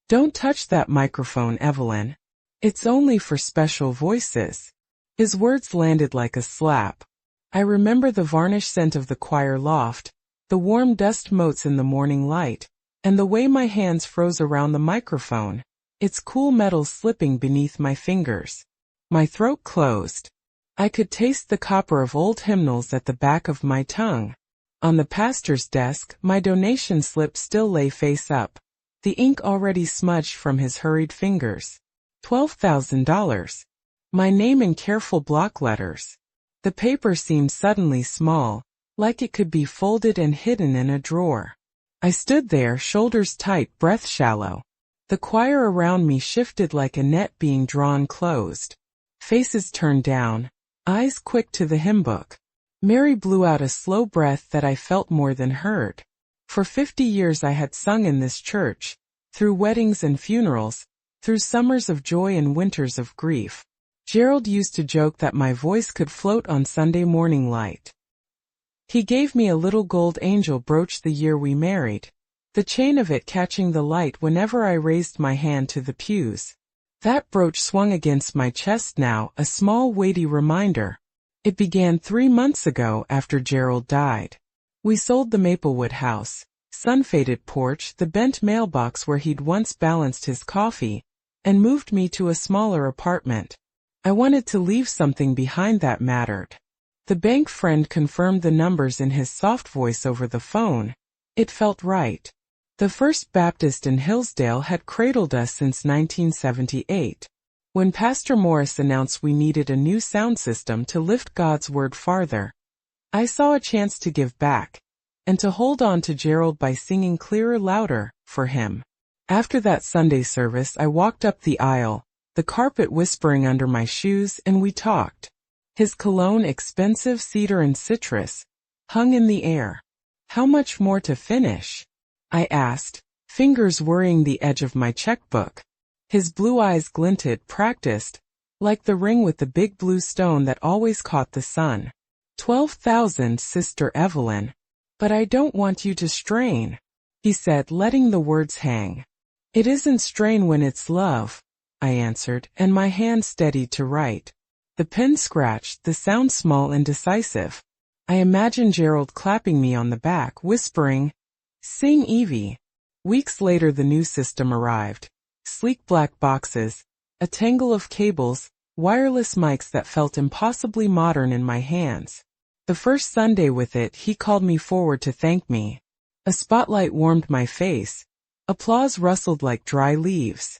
"Don't touch that microphone, Evelyn. It's only for special voices." His words landed like a slap. I remember the varnish scent of the choir loft, the warm dust motes in the morning light, and the way my hands froze around the microphone, its cool metal slipping beneath my fingers. My throat closed. I could taste the copper of old hymnals at the back of my tongue. On the pastor's desk, my donation slip still lay face up, the ink already smudged from his hurried fingers. $12,000. My name in careful block letters. The paper seemed suddenly small, like it could be folded and hidden in a drawer. I stood there, shoulders tight, breath shallow. The choir around me shifted like a net being drawn closed. Faces turned down, eyes quick to the hymn book. Mary blew out a slow breath that I felt more than heard. For 50 years I had sung in this church, through weddings and funerals, through summers of joy and winters of grief. Gerald used to joke that my voice could float on Sunday morning light. He gave me a little gold angel brooch the year we married, the chain of it catching the light whenever I raised my hand to the pews. That brooch swung against my chest now, a small weighty reminder. It began 3 months ago after Gerald died. We sold the Maplewood house, sun-faded porch, the bent mailbox where he'd once balanced his coffee, and moved me to a smaller apartment. I wanted to leave something behind that mattered. The bank friend confirmed the numbers in his soft voice over the phone. It felt right. The First Baptist in Hillsdale had cradled us since 1978. When Pastor Morris announced we needed a new sound system to lift God's word farther, I saw a chance to give back, and to hold on to Gerald by singing clearer, louder, for him. After that Sunday service I walked up the aisle, the carpet whispering under my shoes, and we talked. His cologne, expensive cedar and citrus, hung in the air. "How much more to finish?" I asked, fingers worrying the edge of my checkbook. His blue eyes glinted, practiced, like the ring with the big blue stone that always caught the sun. 12,000, Sister Evelyn. But I don't want you to strain, he said, letting the words hang. It isn't strain when it's love, I answered, and my hand steadied to write. The pen scratched, the sound small and decisive. I imagined Gerald clapping me on the back, whispering, "Sing, Evie." Weeks later the new system arrived. Sleek black boxes, a tangle of cables, wireless mics that felt impossibly modern in my hands. The first Sunday with it, he called me forward to thank me. A spotlight warmed my face. Applause rustled like dry leaves.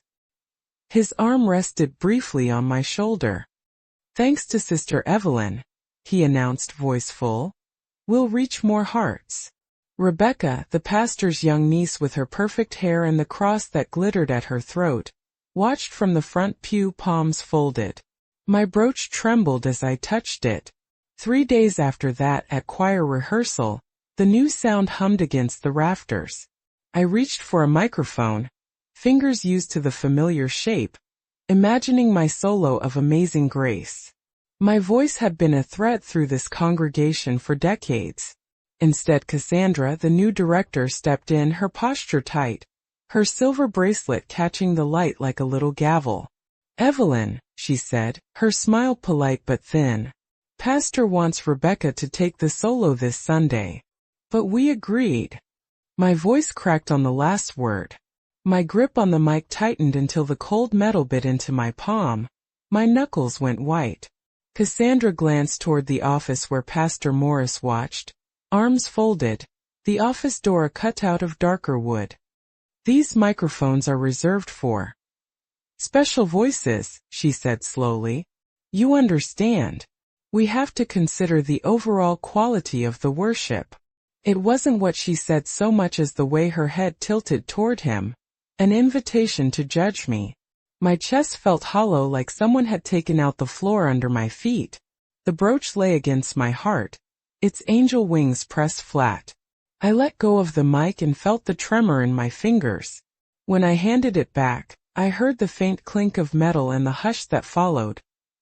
His arm rested briefly on my shoulder. "Thanks to Sister Evelyn," he announced, voice full, "we'll reach more hearts." Rebecca, the pastor's young niece with her perfect hair and the cross that glittered at her throat, watched from the front pew, palms folded. My brooch trembled as I touched it. 3 days after that, at choir rehearsal, the new sound hummed against the rafters. I reached for a microphone, fingers used to the familiar shape, imagining my solo of Amazing Grace. My voice had been a threat through this congregation for decades. Instead, Cassandra, the new director, stepped in, her posture tight, her silver bracelet catching the light like a little gavel. "Evelyn," she said, her smile polite but thin. "Pastor wants Rebecca to take the solo this Sunday." But we agreed. My voice cracked on the last word. My grip on the mic tightened until the cold metal bit into my palm. My knuckles went white. Cassandra glanced toward the office where Pastor Morris watched, arms folded, the office door a cutout of darker wood. "These microphones are reserved for special voices," she said slowly. "You understand. We have to consider the overall quality of the worship." It wasn't what she said so much as the way her head tilted toward him, an invitation to judge me. My chest felt hollow, like someone had taken out the floor under my feet. The brooch lay against my heart, its angel wings pressed flat. I let go of the mic and felt the tremor in my fingers. When I handed it back, I heard the faint clink of metal and the hush that followed,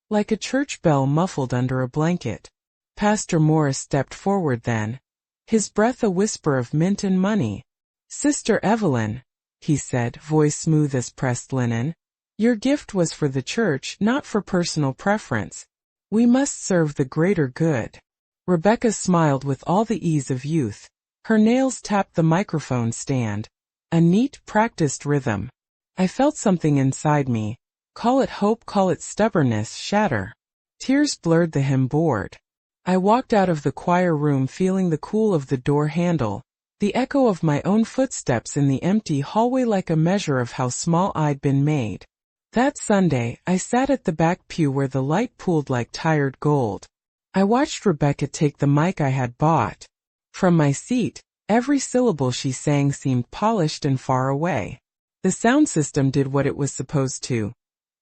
like a church bell muffled under a blanket. Pastor Morris stepped forward then, his breath a whisper of mint and money. "Sister Evelyn, he said, voice smooth as pressed linen. Your gift was for the church, not for personal preference. We must serve the greater good. Rebecca smiled with all the ease of youth. Her nails tapped the microphone stand. A neat, practiced rhythm. I felt something inside me. Call it hope, call it stubbornness, shatter. Tears blurred the hymn board. I walked out of the choir room feeling the cool of the door handle, the echo of my own footsteps in the empty hallway like a measure of how small I'd been made. That Sunday, I sat at the back pew where the light pooled like tired gold. I watched Rebecca take the mic I had bought. From my seat, every syllable she sang seemed polished and far away. The sound system did what it was supposed to.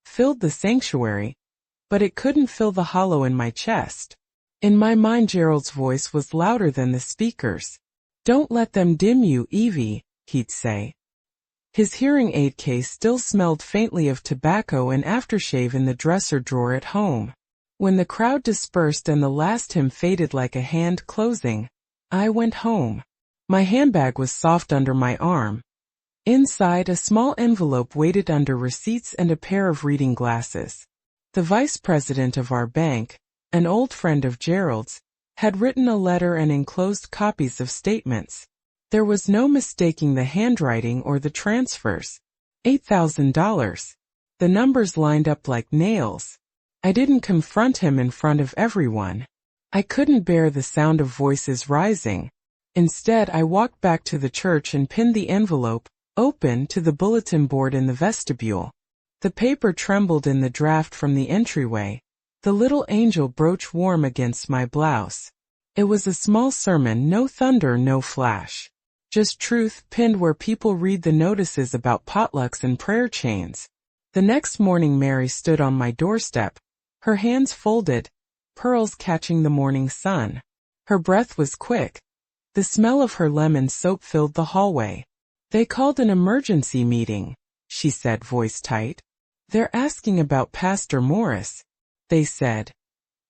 Filled the sanctuary, but it couldn't fill the hollow in my chest. In my mind, Gerald's voice was louder than the speakers. Don't let them dim you, Evie, he'd say. His hearing aid case still smelled faintly of tobacco and aftershave in the dresser drawer at home. When the crowd dispersed and the last hymn faded like a hand closing, I went home. My handbag was soft under my arm. Inside, a small envelope waited under receipts and a pair of reading glasses. The vice president of our bank, an old friend of Gerald's, had written a letter and enclosed copies of statements. There was no mistaking the handwriting or the transfers. $8,000. The numbers lined up like nails. I didn't confront him in front of everyone. I couldn't bear the sound of voices rising. Instead, I walked back to the church and pinned the envelope, open, to the bulletin board in the vestibule. The paper trembled in the draft from the entryway, the little angel brooch warm against my blouse. It was a small sermon, no thunder, no flash. Just truth, pinned where people read the notices about potlucks and prayer chains. The next morning Mary stood on my doorstep, her hands folded, pearls catching the morning sun. Her breath was quick. The smell of her lemon soap filled the hallway. They called an emergency meeting, she said, voice tight. They're asking about Pastor Morris. They said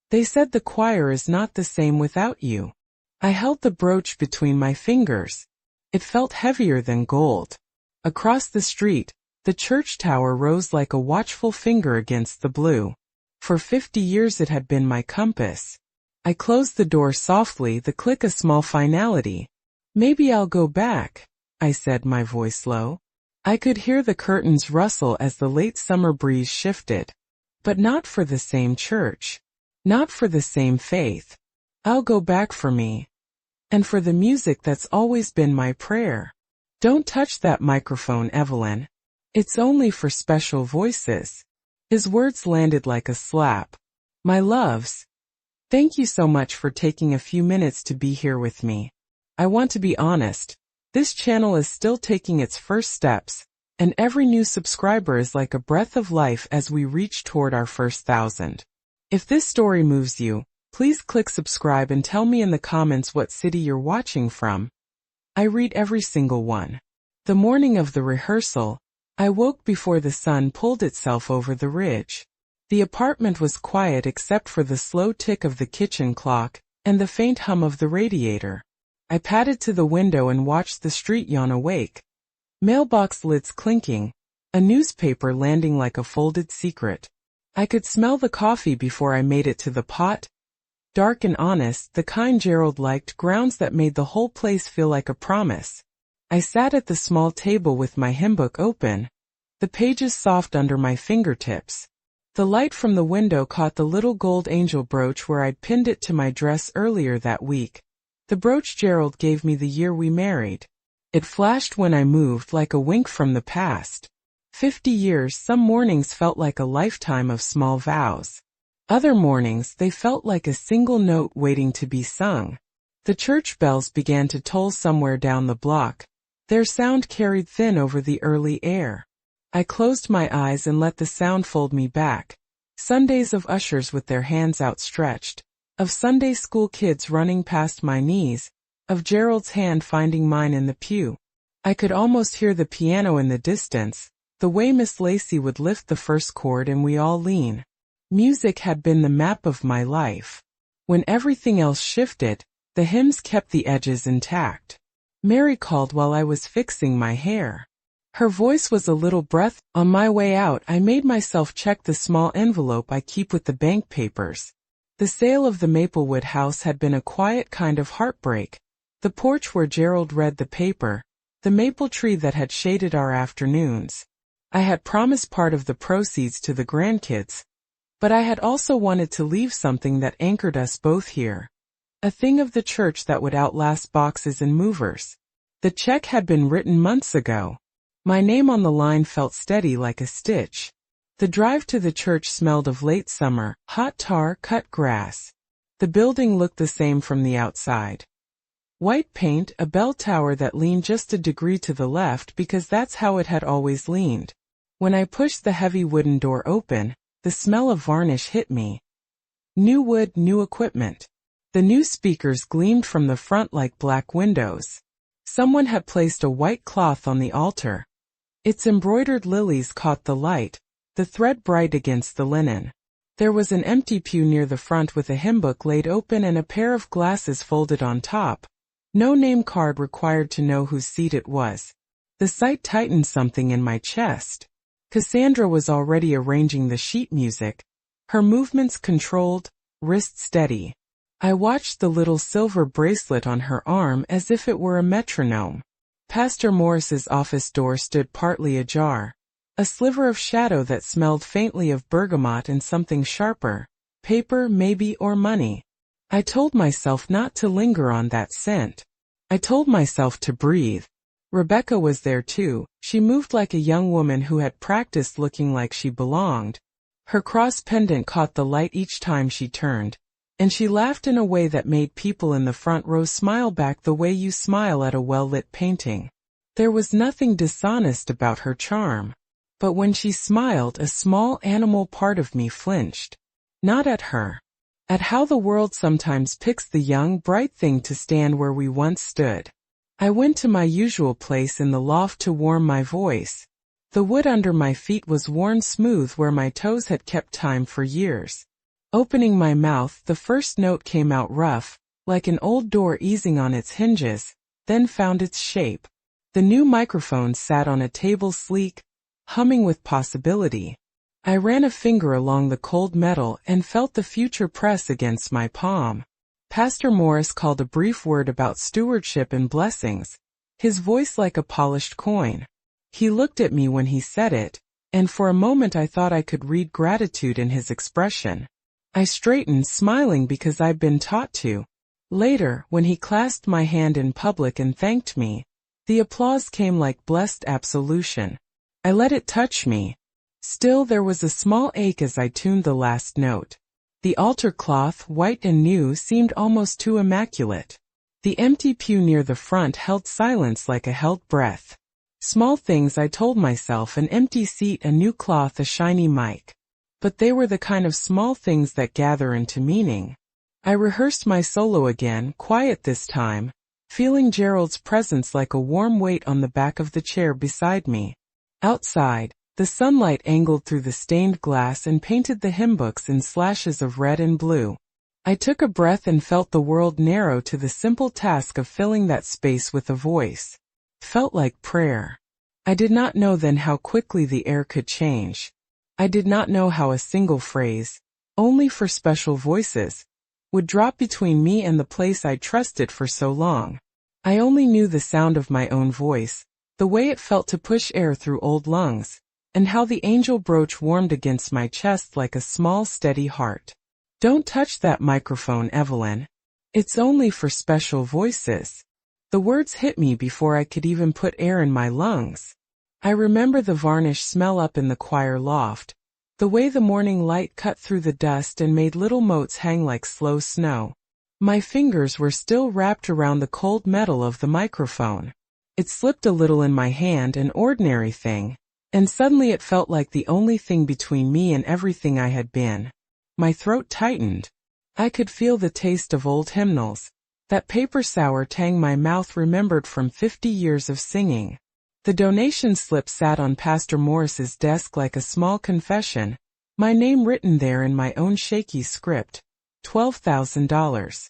the choir is not the same without you. I held the brooch between my fingers. It felt heavier than gold. Across the street, the church tower rose like a watchful finger against the blue. For 50 years it had been my compass. I closed the door softly, the click a small finality. Maybe I'll go back, I said, my voice low. I could hear the curtains rustle as the late summer breeze shifted. But not for the same church. Not for the same faith. I'll go back for me. And for the music that's always been my prayer. Don't touch that microphone, Evelyn. It's only for special voices. His words landed like a slap. My loves, thank you so much for taking a few minutes to be here with me. I want to be honest. This channel is still taking its first steps, and every new subscriber is like a breath of life as we reach toward our first 1,000. If this story moves you, please click subscribe and tell me in the comments what city you're watching from. I read every single one. The morning of the rehearsal, I woke before the sun pulled itself over the ridge. The apartment was quiet except for the slow tick of the kitchen clock and the faint hum of the radiator. I padded to the window and watched the street yawn awake. Mailbox lids clinking, a newspaper landing like a folded secret. I could smell the coffee before I made it to the pot. Dark and honest, the kind Gerald liked, grounds that made the whole place feel like a promise. I sat at the small table with my hymn book open, the pages soft under my fingertips. The light from the window caught the little gold angel brooch where I'd pinned it to my dress earlier that week. The brooch Gerald gave me the year we married. It flashed when I moved like a wink from the past. 50 years, some mornings felt like a lifetime of small vows. Other mornings, they felt like a single note waiting to be sung. The church bells began to toll somewhere down the block. Their sound carried thin over the early air. I closed my eyes and let the sound fold me back. Sundays of ushers with their hands outstretched, of Sunday school kids running past my knees, of Gerald's hand finding mine in the pew. I could almost hear the piano in the distance, the way Miss Lacey would lift the first chord and we all lean. Music had been the map of my life. When everything else shifted, the hymns kept the edges intact. Mary called while I was fixing my hair. Her voice was a little breath. On my way out, I made myself check the small envelope I keep with the bank papers. The sale of the Maplewood house had been a quiet kind of heartbreak. The porch where Gerald read the paper, the maple tree that had shaded our afternoons. I had promised part of the proceeds to the grandkids, but I had also wanted to leave something that anchored us both here. A thing of the church that would outlast boxes and movers. The check had been written months ago. My name on the line felt steady like a stitch. The drive to the church smelled of late summer, hot tar, cut grass. The building looked the same from the outside. White paint, a bell tower that leaned just a degree to the left because that's how it had always leaned. When I pushed the heavy wooden door open, the smell of varnish hit me. New wood, new equipment. The new speakers gleamed from the front like black windows. Someone had placed a white cloth on the altar. Its embroidered lilies caught the light, the thread bright against the linen. There was an empty pew near the front with a hymn book laid open and a pair of glasses folded on top. No name card required to know whose seat it was. The sight tightened something in my chest. Cassandra was already arranging the sheet music, her movements controlled, wrist steady. I watched the little silver bracelet on her arm as if it were a metronome. Pastor Morris's office door stood partly ajar. A sliver of shadow that smelled faintly of bergamot and something sharper. Paper, maybe, or money. I told myself not to linger on that scent. I told myself to breathe. Rebecca was there too. She moved like a young woman who had practiced looking like she belonged. Her cross pendant caught the light each time she turned, and she laughed in a way that made people in the front row smile back the way you smile at a well-lit painting. There was nothing dishonest about her charm. But when she smiled, a small animal part of me flinched. Not at her. At how the world sometimes picks the young, bright thing to stand where we once stood. I went to my usual place in the loft to warm my voice. The wood under my feet was worn smooth where my toes had kept time for years. Opening my mouth, the first note came out rough, like an old door easing on its hinges, then found its shape. The new microphone sat on a table sleek, humming with possibility. I ran a finger along the cold metal and felt the future press against my palm. Pastor Morris called a brief word about stewardship and blessings, his voice like a polished coin. He looked at me when he said it, and for a moment I thought I could read gratitude in his expression. I straightened, smiling because I'd been taught to. Later, when he clasped my hand in public and thanked me, the applause came like blessed absolution. I let it touch me. Still, there was a small ache as I tuned the last note. The altar cloth, white and new, seemed almost too immaculate. The empty pew near the front held silence like a held breath. Small things, I told myself, an empty seat, a new cloth, a shiny mic. But they were the kind of small things that gather into meaning. I rehearsed my solo again, quiet this time, feeling Gerald's presence like a warm weight on the back of the chair beside me. Outside, the sunlight angled through the stained glass and painted the hymn books in slashes of red and blue. I took a breath and felt the world narrow to the simple task of filling that space with a voice. Felt like prayer. I did not know then how quickly the air could change. I did not know how a single phrase, only for special voices, would drop between me and the place I trusted for so long. I only knew the sound of my own voice, the way it felt to push air through old lungs, and how the angel brooch warmed against my chest like a small steady heart. Don't touch that microphone, Evelyn. It's only for special voices. The words hit me before I could even put air in my lungs. I remember the varnish smell up in the choir loft, the way the morning light cut through the dust and made little motes hang like slow snow. My fingers were still wrapped around the cold metal of the microphone. It slipped a little in my hand, an ordinary thing, and suddenly it felt like the only thing between me and everything I had been. My throat tightened. I could feel the taste of old hymnals, that paper sour tang my mouth remembered from 50 years of singing. The donation slip sat on Pastor Morris's desk like a small confession, my name written there in my own shaky script. $12,000.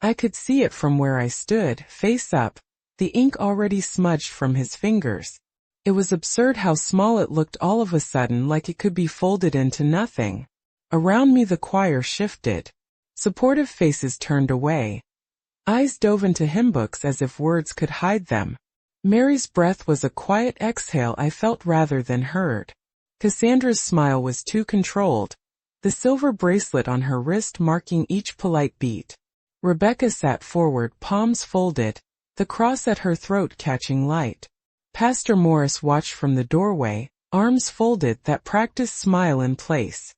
I could see it from where I stood, face up, the ink already smudged from his fingers. It was absurd how small it looked all of a sudden, like it could be folded into nothing. Around me the choir shifted. Supportive faces turned away. Eyes dove into hymn books as if words could hide them. Mary's breath was a quiet exhale I felt rather than heard. Cassandra's smile was too controlled, the silver bracelet on her wrist marking each polite beat. Rebecca sat forward, palms folded, the cross at her throat catching light. Pastor Morris watched from the doorway, arms folded, that practiced smile in place.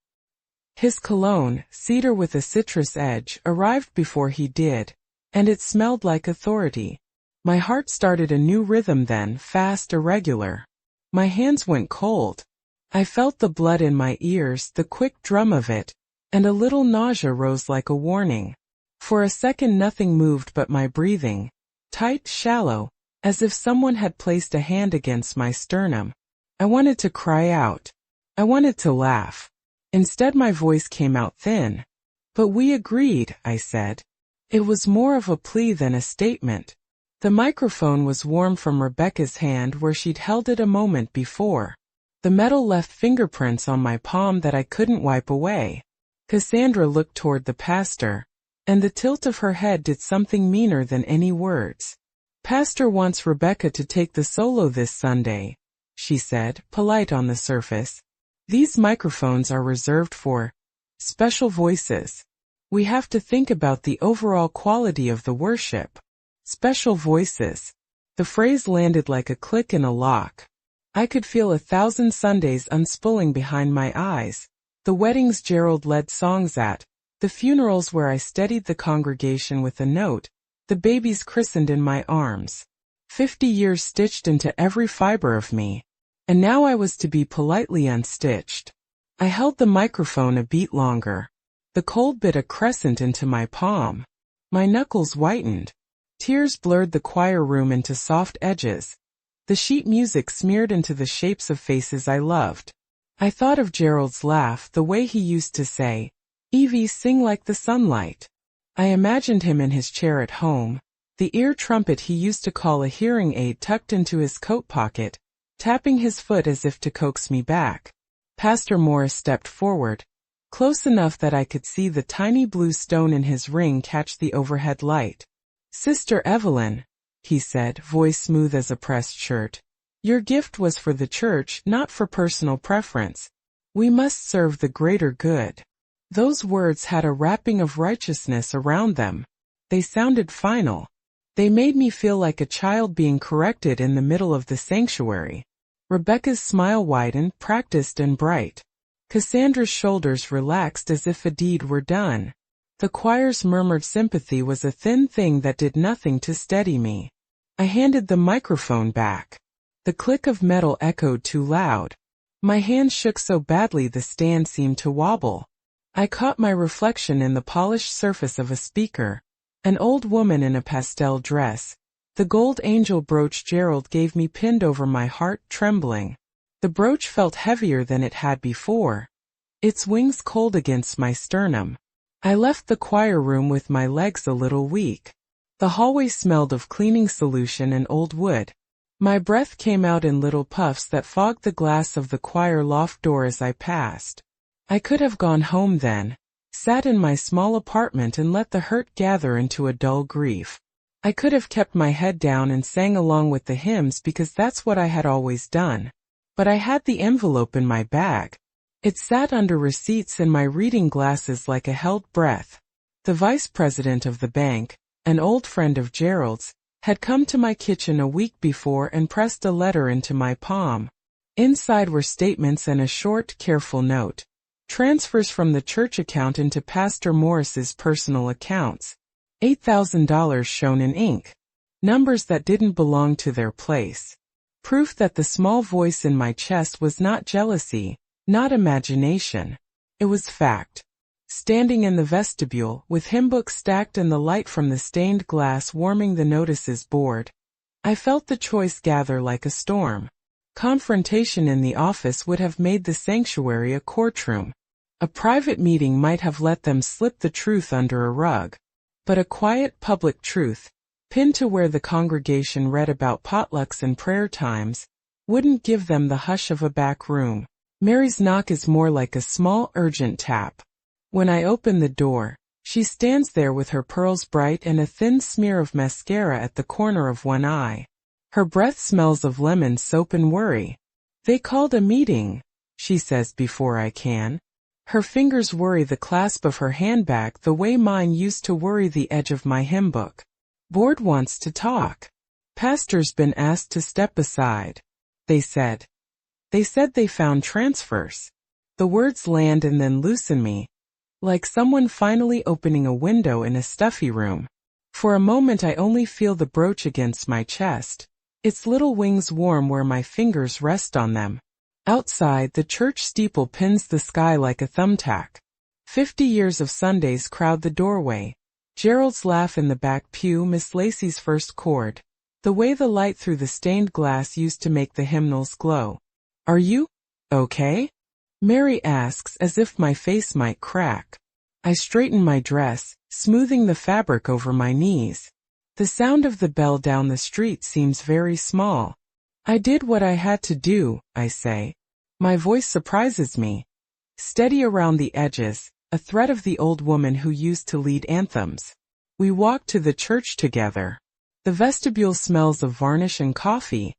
His cologne, cedar with a citrus edge, arrived before he did, and it smelled like authority. My heart started a new rhythm then, fast, irregular. My hands went cold. I felt the blood in my ears, the quick drum of it, and a little nausea rose like a warning. For a second nothing moved but my breathing, tight, shallow, as if someone had placed a hand against my sternum. I wanted to cry out. I wanted to laugh. Instead my voice came out thin. "But we agreed," I said. It was more of a plea than a statement. The microphone was warm from Rebecca's hand where she'd held it a moment before. The metal left fingerprints on my palm that I couldn't wipe away. Cassandra looked toward the pastor, and the tilt of her head did something meaner than any words. "Pastor wants Rebecca to take the solo this Sunday," she said, polite on the surface. "These microphones are reserved for special voices. We have to think about the overall quality of the worship." Special voices. The phrase landed like a click in a lock. I could feel 1,000 Sundays unspooling behind my eyes. The weddings Gerald led songs at, the funerals where I steadied the congregation with a note, the babies christened in my arms. 50 years stitched into every fiber of me. And now I was to be politely unstitched. I held the microphone a beat longer. The cold bit a crescent into my palm. My knuckles whitened. Tears blurred the choir room into soft edges. The sheet music smeared into the shapes of faces I loved. I thought of Gerald's laugh, the way he used to say, "Evie, sing like the sunlight." I imagined him in his chair at home, the ear trumpet he used to call a hearing aid tucked into his coat pocket, tapping his foot as if to coax me back. Pastor Morris stepped forward, close enough that I could see the tiny blue stone in his ring catch the overhead light. "Sister Evelyn," he said, voice smooth as a pressed shirt, "your gift was for the church, not for personal preference. We must serve the greater good." Those words had a wrapping of righteousness around them. They sounded final. They made me feel like a child being corrected in the middle of the sanctuary. Rebecca's smile widened, practiced and bright. Cassandra's shoulders relaxed as if a deed were done. The choir's murmured sympathy was a thin thing that did nothing to steady me. I handed the microphone back. The click of metal echoed too loud. My hand shook so badly the stand seemed to wobble. I caught my reflection in the polished surface of a speaker. An old woman in a pastel dress. The gold angel brooch Gerald gave me pinned over my heart, trembling. The brooch felt heavier than it had before. Its wings cold against my sternum. I left the choir room with my legs a little weak. The hallway smelled of cleaning solution and old wood. My breath came out in little puffs that fogged the glass of the choir loft door as I passed. I could have gone home then, sat in my small apartment and let the hurt gather into a dull grief. I could have kept my head down and sang along with the hymns because that's what I had always done. But I had the envelope in my bag. It sat under receipts and my reading glasses like a held breath. The vice president of the bank, an old friend of Gerald's, had come to my kitchen a week before and pressed a letter into my palm. Inside were statements and a short, careful note. Transfers from the church account into Pastor Morris's personal accounts. $8,000 shown in ink. Numbers that didn't belong to their place. Proof that the small voice in my chest was not jealousy, not imagination. It was fact. Standing in the vestibule, with hymn books stacked and the light from the stained glass warming the notices board, I felt the choice gather like a storm. Confrontation in the office would have made the sanctuary a courtroom. A private meeting might have let them slip the truth under a rug. But a quiet public truth, pinned to where the congregation read about potlucks and prayer times, wouldn't give them the hush of a back room. Mary's knock is more like a small, urgent tap. When I open the door, she stands there with her pearls bright and a thin smear of mascara at the corner of one eye. Her breath smells of lemon soap and worry. "They called a meeting," she says before I can. Her fingers worry the clasp of her handbag the way mine used to worry the edge of my hymn book. "Board wants to talk. Pastor's been asked to step aside. They said. They found transfers." The words land and then loosen me, like someone finally opening a window in a stuffy room. For a moment I only feel the brooch against my chest, its little wings warm where my fingers rest on them. Outside, the church steeple pins the sky like a thumbtack. 50 years of Sundays crowd the doorway. Gerald's laugh in the back pew, Miss Lacey's first chord. The way the light through the stained glass used to make the hymnals glow. "Are you okay?" Mary asks as if my face might crack. I straighten my dress, smoothing the fabric over my knees. The sound of the bell down the street seems very small. "I did what I had to do," I say. My voice surprises me. Steady around the edges, a thread of the old woman who used to lead anthems. We walk to the church together. The vestibule smells of varnish and coffee.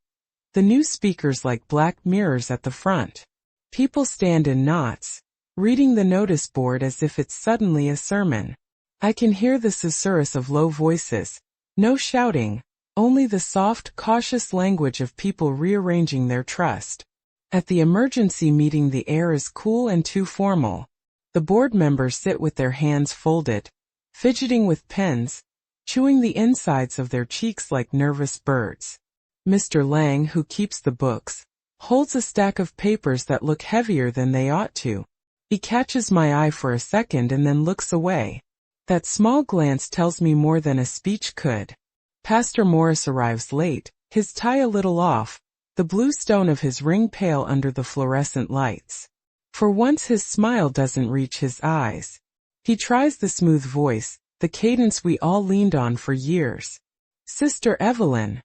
The new speakers like black mirrors at the front. People stand in knots, reading the notice board as if it's suddenly a sermon. I can hear the susurrus of low voices. No shouting, only the soft, cautious language of people rearranging their trust. At the emergency meeting the air is cool and too formal. The board members sit with their hands folded, fidgeting with pens, chewing the insides of their cheeks like nervous birds. Mr. Lang, who keeps the books, holds a stack of papers that look heavier than they ought to. He catches my eye for a second and then looks away. That small glance tells me more than a speech could. Pastor Morris arrives late, his tie a little off, the blue stone of his ring pale under the fluorescent lights. For once his smile doesn't reach his eyes. He tries the smooth voice, the cadence we all leaned on for years. "Sister Evelyn,"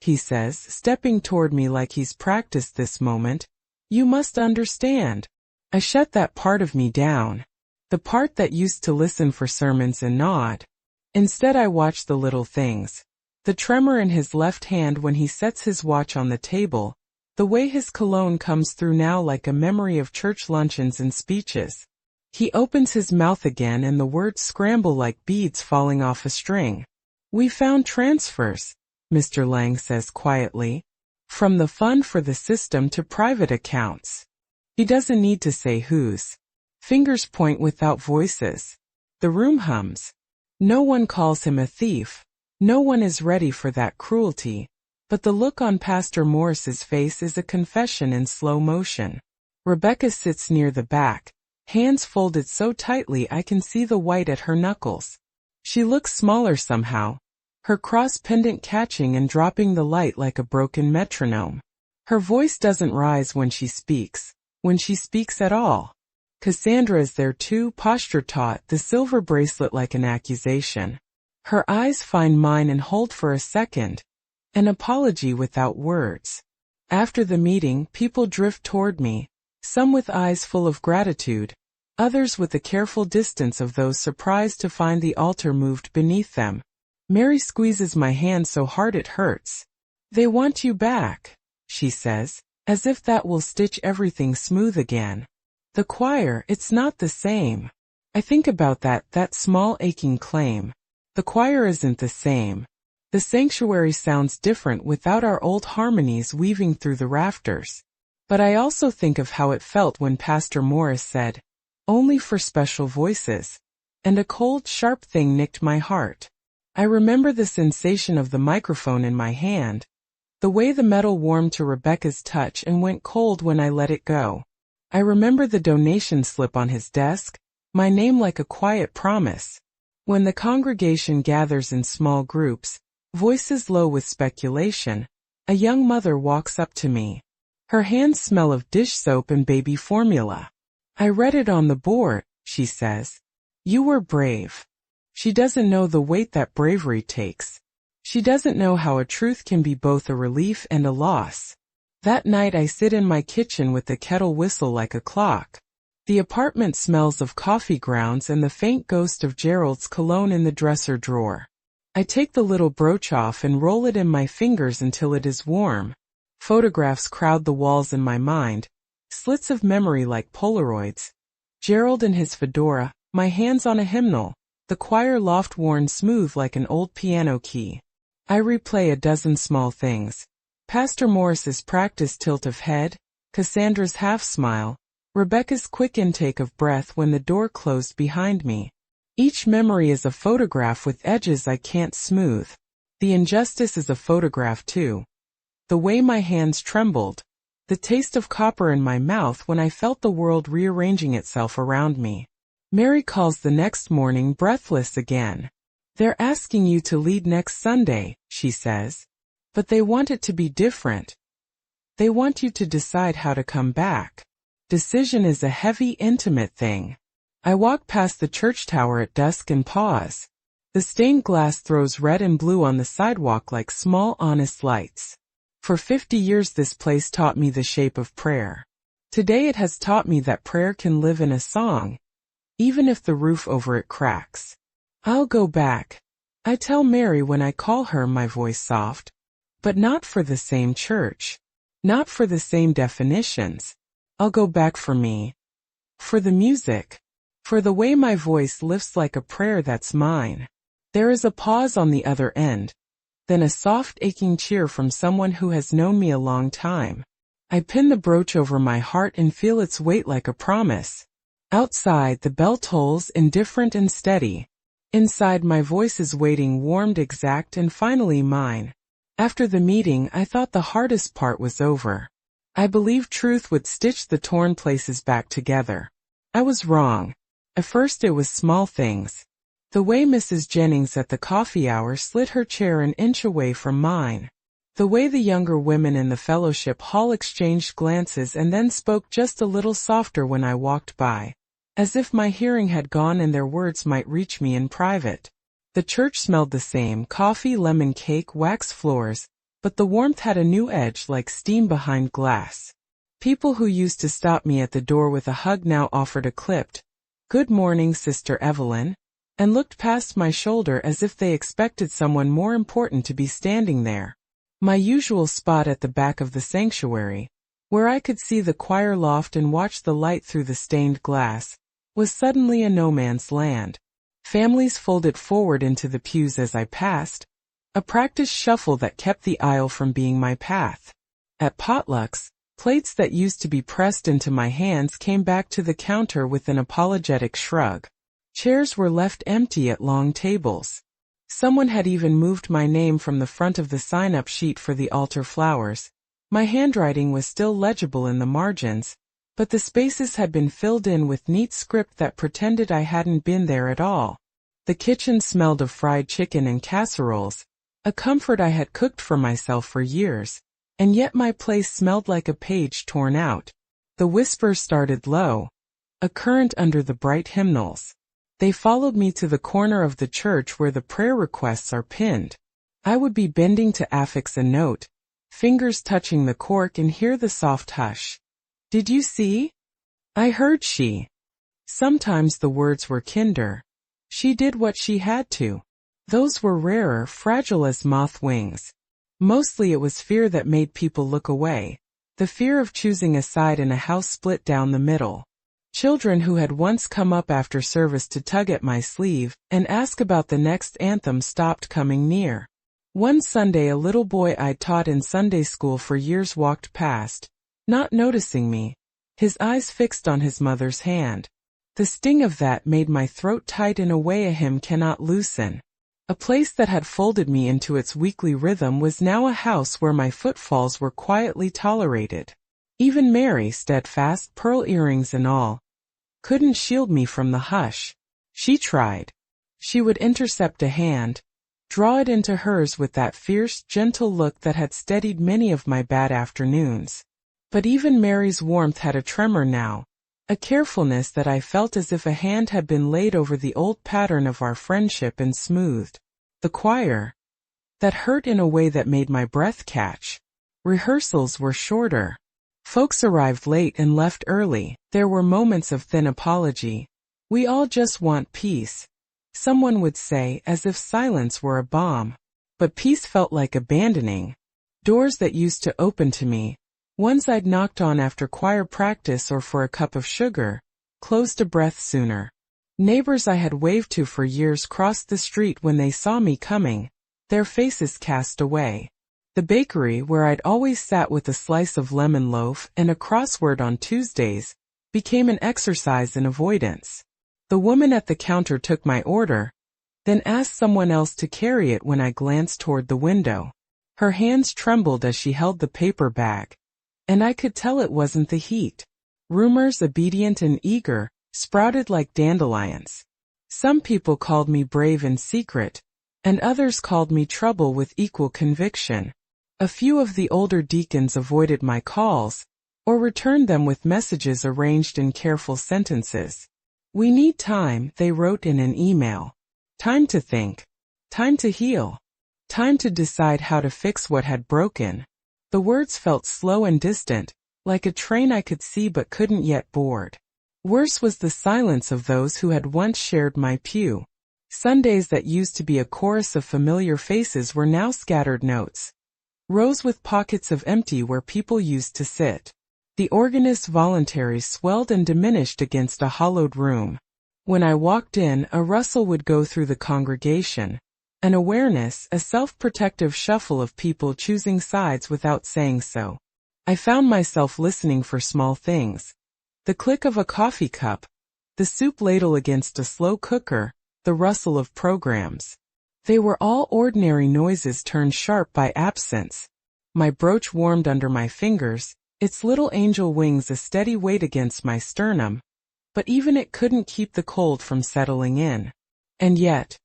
he says, stepping toward me like he's practiced this moment, "you must understand." I shut that part of me down. The part that used to listen for sermons and nod. Instead I watch the little things. The tremor in his left hand when he sets his watch on the table, the way his cologne comes through now like a memory of church luncheons and speeches. He opens his mouth again and the words scramble like beads falling off a string. "We found transfers," Mr. Lang says quietly, "from the fund for the system to private accounts." He doesn't need to say whose. Fingers point without voices. The room hums. No one calls him a thief. No one is ready for that cruelty. But the look on Pastor Morris's face is a confession in slow motion. Rebecca sits near the back, hands folded so tightly I can see the white at her knuckles. She looks smaller somehow, her cross pendant catching and dropping the light like a broken metronome. Her voice doesn't rise when she speaks at all. Cassandra is there too, posture taut, the silver bracelet like an accusation. Her eyes find mine and hold for a second, an apology without words. After the meeting, people drift toward me, some with eyes full of gratitude, others with the careful distance of those surprised to find the altar moved beneath them. Mary squeezes my hand so hard it hurts. "They want you back," she says, as if that will stitch everything smooth again. "The choir, it's not the same." I think about that small aching claim. The choir isn't the same. The sanctuary sounds different without our old harmonies weaving through the rafters. But I also think of how it felt when Pastor Morris said, "Only for special voices," and a cold, sharp thing nicked my heart. I remember the sensation of the microphone in my hand, the way the metal warmed to Rebecca's touch and went cold when I let it go. I remember the donation slip on his desk, my name like a quiet promise. When the congregation gathers in small groups, voices low with speculation, a young mother walks up to me. Her hands smell of dish soap and baby formula. "I read it on the board," she says. "You were brave." She doesn't know the weight that bravery takes. She doesn't know how a truth can be both a relief and a loss. That night I sit in my kitchen with the kettle whistle like a clock. The apartment smells of coffee grounds and the faint ghost of Gerald's cologne in the dresser drawer. I take the little brooch off and roll it in my fingers until it is warm. Photographs crowd the walls in my mind, slits of memory like Polaroids. Gerald in his fedora, my hands on a hymnal, the choir loft worn smooth like an old piano key. I replay a dozen small things. Pastor Morris's practiced tilt of head, Cassandra's half-smile, Rebecca's quick intake of breath when the door closed behind me. Each memory is a photograph with edges I can't smooth. The injustice is a photograph too. The way my hands trembled, the taste of copper in my mouth when I felt the world rearranging itself around me. Mary calls the next morning breathless again. "They're asking you to lead next Sunday," she says. "But they want it to be different. They want you to decide how to come back." Decision is a heavy, intimate thing. I walk past the church tower at dusk and pause. The stained glass throws red and blue on the sidewalk like small, honest lights. For 50 years this place taught me the shape of prayer. Today it has taught me that prayer can live in a song, even if the roof over it cracks. "I'll go back," I tell Mary when I call her, my voice soft. But not for the same church. Not for the same definitions. I'll go back for me. For the music. For the way my voice lifts like a prayer that's mine. There is a pause on the other end. Then a soft aching cheer from someone who has known me a long time. I pin the brooch over my heart and feel its weight like a promise. Outside the bell tolls, indifferent and steady. Inside my voice is waiting, warmed, exact, and finally mine. After the meeting I thought the hardest part was over. I believed truth would stitch the torn places back together. I was wrong. At first it was small things. The way Mrs. Jennings at the coffee hour slid her chair an inch away from mine. The way the younger women in the fellowship hall exchanged glances and then spoke just a little softer when I walked by. As if my hearing had gone and their words might reach me in private. The church smelled the same, coffee, lemon cake, wax floors, but the warmth had a new edge like steam behind glass. People who used to stop me at the door with a hug now offered a clipped, "Good morning, Sister Evelyn," and looked past my shoulder as if they expected someone more important to be standing there. My usual spot at the back of the sanctuary, where I could see the choir loft and watch the light through the stained glass, was suddenly a no man's land. Families folded forward into the pews as I passed, a practiced shuffle that kept the aisle from being my path. At potlucks, plates that used to be pressed into my hands came back to the counter with an apologetic shrug. Chairs were left empty at long tables. Someone had even moved my name from the front of the sign-up sheet for the altar flowers. My handwriting was still legible in the margins, but the spaces had been filled in with neat script that pretended I hadn't been there at all. The kitchen smelled of fried chicken and casseroles, a comfort I had cooked for myself for years, and yet my place smelled like a page torn out. The whispers started low, a current under the bright hymnals. They followed me to the corner of the church where the prayer requests are pinned. I would be bending to affix a note, fingers touching the cork, and hear the soft hush. "Did you see?" I heard she. Sometimes the words were kinder. She did what she had to. Those were rarer, fragile as moth wings. Mostly it was fear that made people look away, the fear of choosing a side in a house split down the middle. Children who had once come up after service to tug at my sleeve and ask about the next anthem stopped coming near. One Sunday a little boy I'd taught in Sunday school for years walked past, not noticing me, his eyes fixed on his mother's hand. The sting of that made my throat tight in a way a hymn cannot loosen. A place that had folded me into its weekly rhythm was now a house where my footfalls were quietly tolerated. Even Mary, steadfast, pearl earrings and all, couldn't shield me from the hush. She tried. She would intercept a hand, draw it into hers with that fierce, gentle look that had steadied many of my bad afternoons. But even Mary's warmth had a tremor now, a carefulness that I felt as if a hand had been laid over the old pattern of our friendship and smoothed. The choir, that hurt in a way that made my breath catch. Rehearsals were shorter. Folks arrived late and left early. There were moments of thin apology. "We all just want peace," someone would say, as if silence were a bomb. But peace felt like abandoning doors that used to open to me, ones I'd knocked on after choir practice or for a cup of sugar, closed a breath sooner. Neighbors I had waved to for years crossed the street when they saw me coming, their faces cast away. The bakery where I'd always sat with a slice of lemon loaf and a crossword on Tuesdays became an exercise in avoidance. The woman at the counter took my order, then asked someone else to carry it when I glanced toward the window. Her hands trembled as she held the paper bag, and I could tell it wasn't the heat. Rumors, obedient and eager, sprouted like dandelions. Some people called me brave in secret, and others called me trouble with equal conviction. A few of the older deacons avoided my calls, or returned them with messages arranged in careful sentences. "We need time," they wrote in an email. Time to think. Time to heal. Time to decide how to fix what had broken. The words felt slow and distant, like a train I could see but couldn't yet board. Worse was the silence of those who had once shared my pew. Sundays that used to be a chorus of familiar faces were now scattered notes. Rows with pockets of empty where people used to sit. The organist's voluntaries swelled and diminished against a hollowed room. When I walked in, a rustle would go through the congregation. An awareness, a self-protective shuffle of people choosing sides without saying so. I found myself listening for small things. The click of a coffee cup, the soup ladle against a slow cooker, the rustle of programs. They were all ordinary noises turned sharp by absence. My brooch warmed under my fingers, its little angel wings a steady weight against my sternum, but even it couldn't keep the cold from settling in. And yet,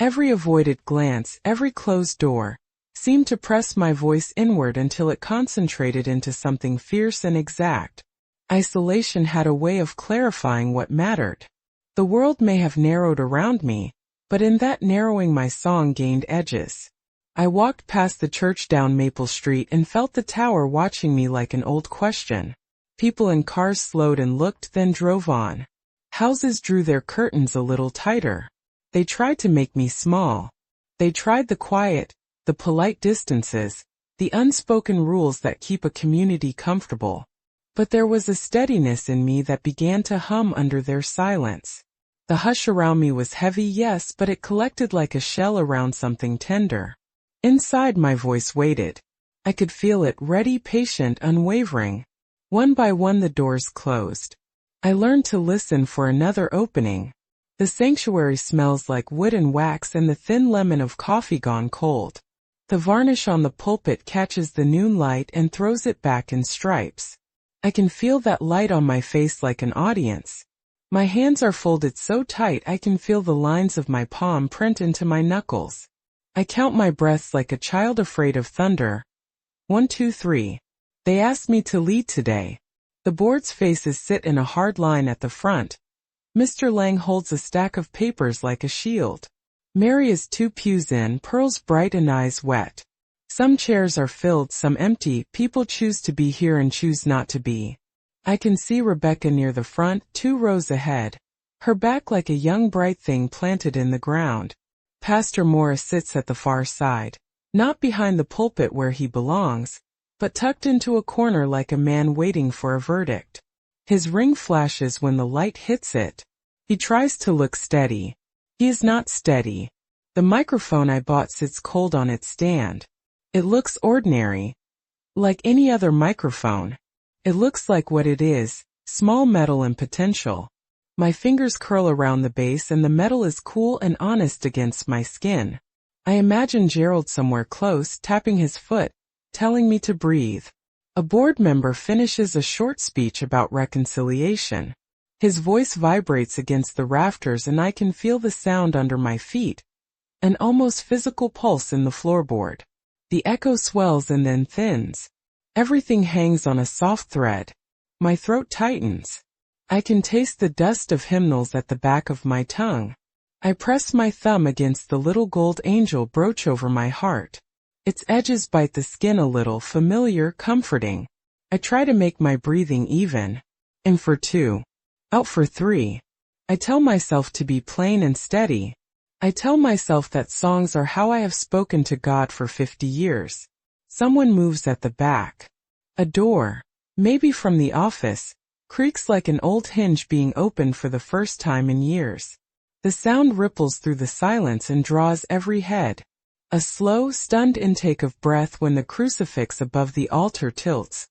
every avoided glance, every closed door, seemed to press my voice inward until it concentrated into something fierce and exact. Isolation had a way of clarifying what mattered. The world may have narrowed around me, but in that narrowing my song gained edges. I walked past the church down Maple Street and felt the tower watching me like an old question. People in cars slowed and looked, then drove on. Houses drew their curtains a little tighter. They tried to make me small. They tried the quiet, the polite distances, the unspoken rules that keep a community comfortable. But there was a steadiness in me that began to hum under their silence. The hush around me was heavy, yes, but it collected like a shell around something tender. Inside, my voice waited. I could feel it, ready, patient, unwavering. One by one the doors closed. I learned to listen for another opening. The sanctuary smells like wood and wax and the thin lemon of coffee gone cold. The varnish on the pulpit catches the noon light and throws it back in stripes. I can feel that light on my face like an audience. My hands are folded so tight I can feel the lines of my palm print into my knuckles. I count my breaths like a child afraid of thunder. 1, 2, 3. They asked me to lead today. The board's faces sit in a hard line at the front. Mr. Lang holds a stack of papers like a shield. Mary is 2 pews in, pearls bright and eyes wet. Some chairs are filled, some empty. People choose to be here and choose not to be. I can see Rebecca near the front, 2 rows ahead. Her back like a young bright thing planted in the ground. Pastor Morris sits at the far side. Not behind the pulpit where he belongs, but tucked into a corner like a man waiting for a verdict. His ring flashes when the light hits it. He tries to look steady. He is not steady. The microphone I bought sits cold on its stand. It looks ordinary. Like any other microphone. It looks like what it is, small metal and potential. My fingers curl around the base and the metal is cool and honest against my skin. I imagine Gerald somewhere close, tapping his foot, telling me to breathe. A board member finishes a short speech about reconciliation. His voice vibrates against the rafters and I can feel the sound under my feet, an almost physical pulse in the floorboard. The echo swells and then thins. Everything hangs on a soft thread. My throat tightens. I can taste the dust of hymnals at the back of my tongue. I press my thumb against the little gold angel brooch over my heart. Its edges bite the skin a little, familiar, comforting. I try to make my breathing even. In for 2. Out for 3. I tell myself to be plain and steady. I tell myself that songs are how I have spoken to God for 50 years. Someone moves at the back. A door, maybe from the office, creaks like an old hinge being opened for the first time in years. The sound ripples through the silence and draws every head. A slow, stunned intake of breath when the crucifix above the altar tilts,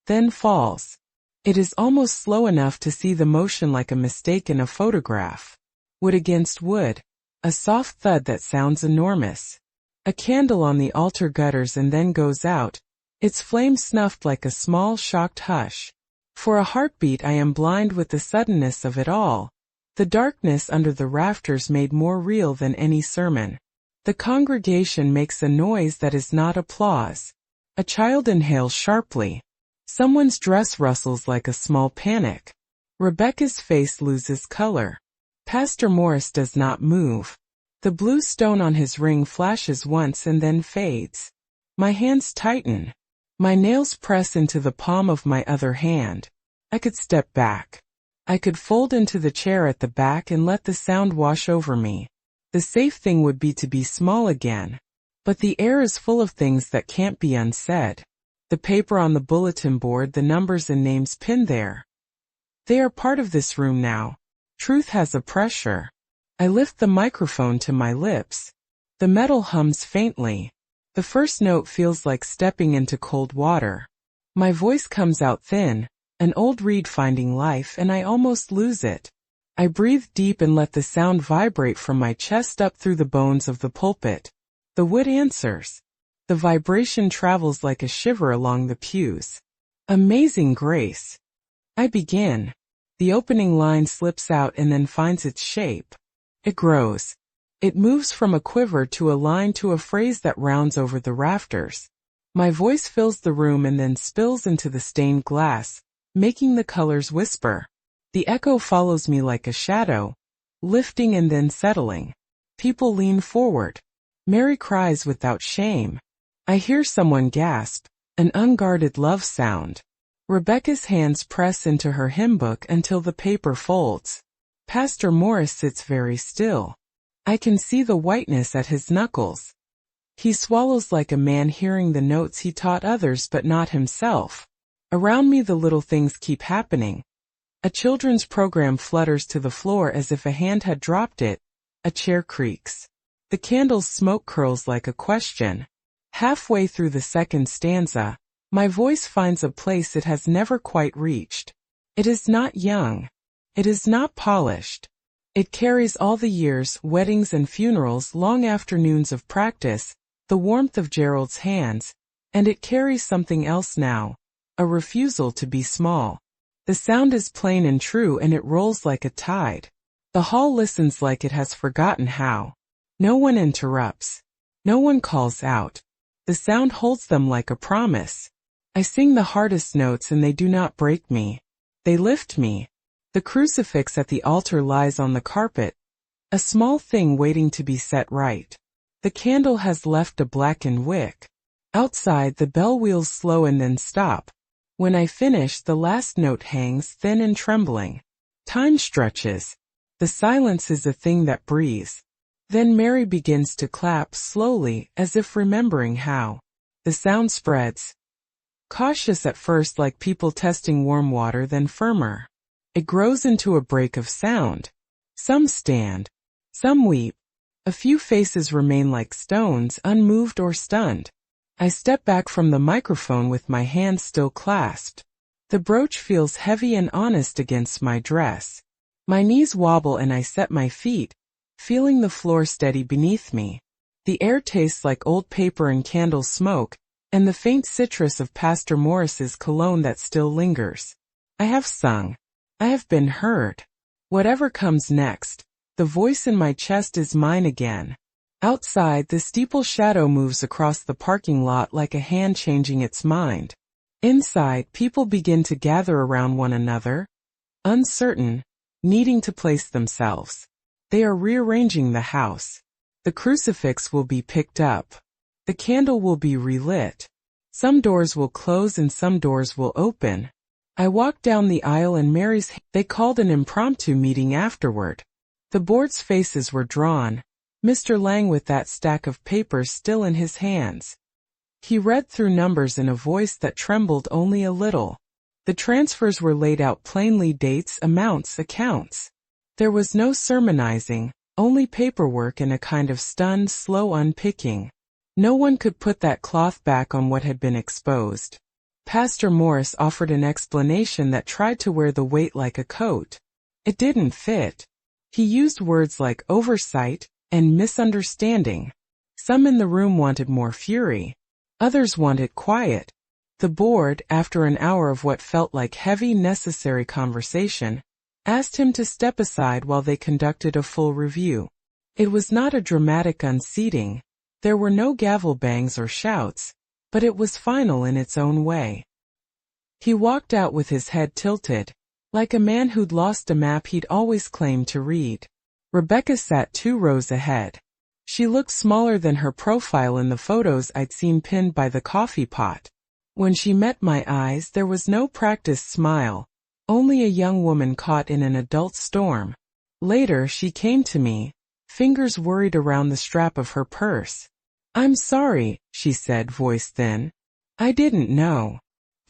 then falls. It is almost slow enough to see the motion like a mistake in a photograph. Wood against wood. A soft thud that sounds enormous. A candle on the altar gutters and then goes out, its flame snuffed like a small, shocked hush. For a heartbeat I am blind with the suddenness of it all. The darkness under the rafters made more real than any sermon. The congregation makes a noise that is not applause. A child inhales sharply. Someone's dress rustles like a small panic. Rebecca's face loses color. Pastor Morris does not move. The blue stone on his ring flashes once and then fades. My hands tighten. My nails press into the palm of my other hand. I could step back. I could fold into the chair at the back and let the sound wash over me. The safe thing would be to be small again. But the air is full of things that can't be unsaid. The paper on the bulletin board, the numbers and names pinned there. They are part of this room now. Truth has a pressure. I lift the microphone to my lips. The metal hums faintly. The first note feels like stepping into cold water. My voice comes out thin, an old reed finding life, and I almost lose it. I breathe deep and let the sound vibrate from my chest up through the bones of the pulpit. The wood answers. The vibration travels like a shiver along the pews. Amazing grace. I begin. The opening line slips out and then finds its shape. It grows. It moves from a quiver to a line to a phrase that rounds over the rafters. My voice fills the room and then spills into the stained glass, making the colors whisper. The echo follows me like a shadow, lifting and then settling. People lean forward. Mary cries without shame. I hear someone gasp, an unguarded love sound. Rebecca's hands press into her hymn book until the paper folds. Pastor Morris sits very still. I can see the whiteness at his knuckles. He swallows like a man hearing the notes he taught others but not himself. Around me the little things keep happening. A children's program flutters to the floor as if a hand had dropped it. A chair creaks. The candle's smoke curls like a question. Halfway through the second stanza, my voice finds a place it has never quite reached. It is not young. It is not polished. It carries all the years, weddings and funerals, long afternoons of practice, the warmth of Gerald's hands, and it carries something else now, a refusal to be small. The sound is plain and true and it rolls like a tide. The hall listens like it has forgotten how. No one interrupts. No one calls out. The sound holds them like a promise. I sing the hardest notes and they do not break me. They lift me. The crucifix at the altar lies on the carpet, a small thing waiting to be set right. The candle has left a blackened wick. Outside the bell wheels slow and then stop. When I finish, the last note hangs thin and trembling. Time stretches. The silence is a thing that breathes. Then Mary begins to clap slowly, as if remembering how. The sound spreads. Cautious at first, like people testing warm water, then firmer. It grows into a break of sound. Some stand. Some weep. A few faces remain like stones, unmoved or stunned. I step back from the microphone with my hands still clasped. The brooch feels heavy and honest against my dress. My knees wobble and I set my feet, feeling the floor steady beneath me. The air tastes like old paper and candle smoke, and the faint citrus of Pastor Morris's cologne that still lingers. I have sung. I have been heard. Whatever comes next, the voice in my chest is mine again. Outside, the steeple shadow moves across the parking lot like a hand changing its mind. Inside, people begin to gather around one another, uncertain, needing to place themselves. They are rearranging the house. The crucifix will be picked up. The candle will be relit. Some doors will close and some doors will open. I walked down the aisle and they called an impromptu meeting afterward. The board's faces were drawn. Mr. Lang with that stack of papers still in his hands. He read through numbers in a voice that trembled only a little. The transfers were laid out plainly, dates, amounts, accounts. There was no sermonizing, only paperwork and a kind of stunned, slow unpicking. No one could put that cloth back on what had been exposed. Pastor Morris offered an explanation that tried to wear the weight like a coat. It didn't fit. He used words like oversight and misunderstanding. Some in the room wanted more fury. Others wanted quiet. The board, after an hour of what felt like heavy, necessary conversation, asked him to step aside while they conducted a full review. It was not a dramatic unseating. There were no gavel bangs or shouts, but it was final in its own way. He walked out with his head tilted, like a man who'd lost a map he'd always claimed to read. Rebecca sat 2 rows ahead. She looked smaller than her profile in the photos I'd seen pinned by the coffee pot. When she met my eyes, there was no practiced smile, only a young woman caught in an adult storm. Later, she came to me, fingers worried around the strap of her purse. "I'm sorry," she said, voice thin. "I didn't know."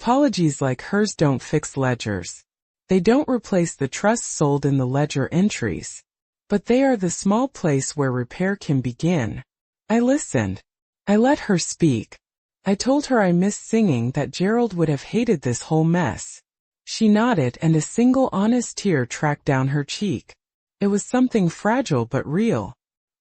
Apologies like hers don't fix ledgers. They don't replace the trust sold in the ledger entries. But they are the small place where repair can begin. I listened. I let her speak. I told her I missed singing, that Gerald would have hated this whole mess. She nodded and a single honest tear tracked down her cheek. It was something fragile but real.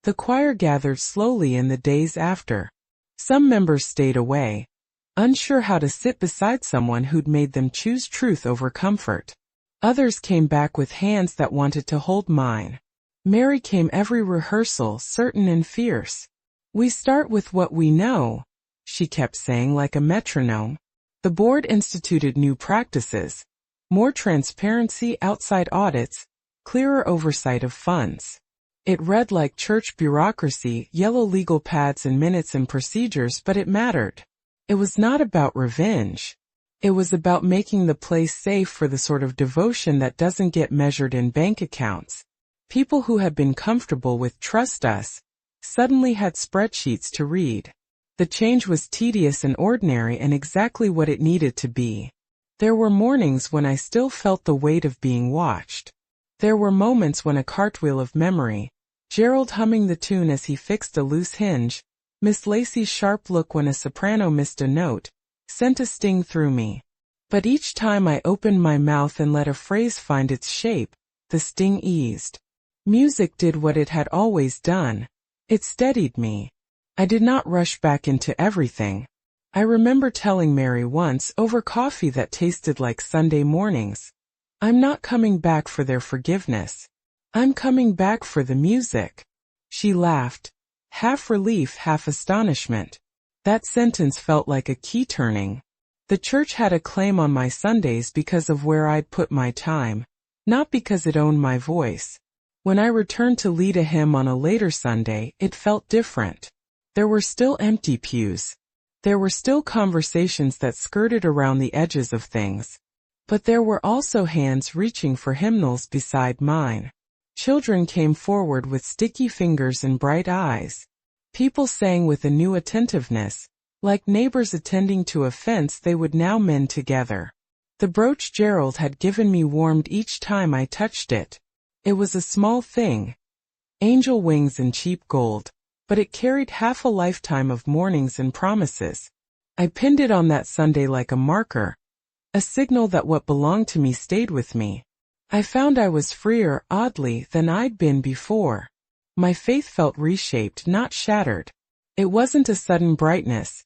The choir gathered slowly in the days after. Some members stayed away, unsure how to sit beside someone who'd made them choose truth over comfort. Others came back with hands that wanted to hold mine. Mary came every rehearsal, certain and fierce. "We start with what we know," she kept saying like a metronome. The board instituted new practices, more transparency, outside audits, clearer oversight of funds. It read like church bureaucracy, yellow legal pads and minutes and procedures, but it mattered. It was not about revenge. It was about making the place safe for the sort of devotion that doesn't get measured in bank accounts. People who had been comfortable with "trust us" suddenly had spreadsheets to read. The change was tedious and ordinary and exactly what it needed to be. There were mornings when I still felt the weight of being watched. There were moments when a cartwheel of memory, Gerald humming the tune as he fixed a loose hinge, Miss Lacey's sharp look when a soprano missed a note, sent a sting through me. But each time I opened my mouth and let a phrase find its shape, the sting eased. Music did what it had always done. It steadied me. I did not rush back into everything. I remember telling Mary once over coffee that tasted like Sunday mornings, "I'm not coming back for their forgiveness. I'm coming back for the music." She laughed, half relief, half astonishment. That sentence felt like a key turning. The church had a claim on my Sundays because of where I'd put my time, not because it owned my voice. When I returned to lead a hymn on a later Sunday, it felt different. There were still empty pews. There were still conversations that skirted around the edges of things. But there were also hands reaching for hymnals beside mine. Children came forward with sticky fingers and bright eyes. People sang with a new attentiveness, like neighbors attending to a fence they would now mend together. The brooch Gerald had given me warmed each time I touched it. It was a small thing, angel wings and cheap gold, but it carried half a lifetime of mornings and promises. I pinned it on that Sunday like a marker, a signal that what belonged to me stayed with me. I found I was freer, oddly, than I'd been before. My faith felt reshaped, not shattered. It wasn't a sudden brightness.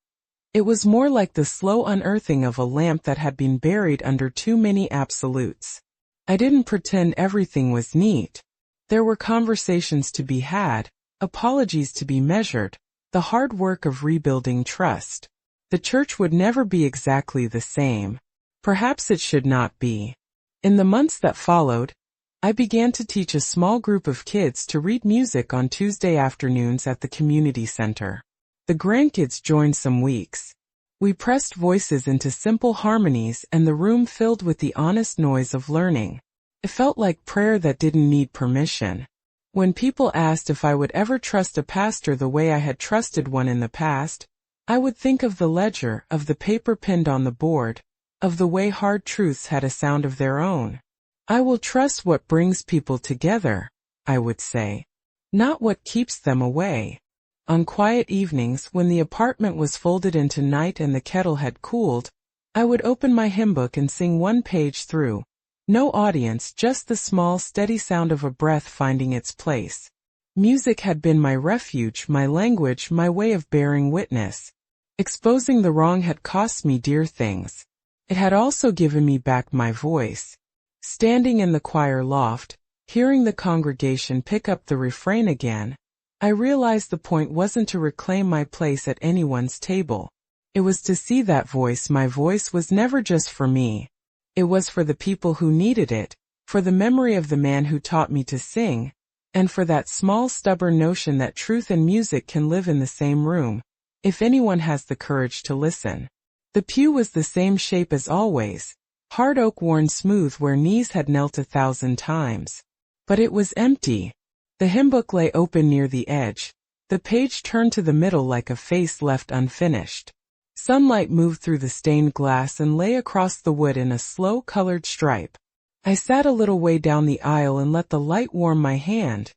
It was more like the slow unearthing of a lamp that had been buried under too many absolutes. I didn't pretend everything was neat. There were conversations to be had, apologies to be measured, the hard work of rebuilding trust. The church would never be exactly the same. Perhaps it should not be. In the months that followed, I began to teach a small group of kids to read music on Tuesday afternoons at the community center. The grandkids joined some weeks. We pressed voices into simple harmonies and the room filled with the honest noise of learning. It felt like prayer that didn't need permission. When people asked if I would ever trust a pastor the way I had trusted one in the past, I would think of the ledger, of the paper pinned on the board, of the way hard truths had a sound of their own. I will trust what brings people together, I would say, not what keeps them away. On quiet evenings, when the apartment was folded into night and the kettle had cooled, I would open my hymn book and sing one page through. No audience, just the small, steady sound of a breath finding its place. Music had been my refuge, my language, my way of bearing witness. Exposing the wrong had cost me dear things. It had also given me back my voice. Standing in the choir loft, hearing the congregation pick up the refrain again, I realized the point wasn't to reclaim my place at anyone's table. It was to see that voice. My voice was never just for me. It was for the people who needed it, for the memory of the man who taught me to sing, and for that small stubborn notion that truth and music can live in the same room, if anyone has the courage to listen. The pew was the same shape as always, hard oak worn smooth where knees had knelt 1,000 times. But it was empty. The hymn book lay open near the edge, the page turned to the middle like a face left unfinished. Sunlight moved through the stained glass and lay across the wood in a slow colored stripe. I sat a little way down the aisle and let the light warm my hand,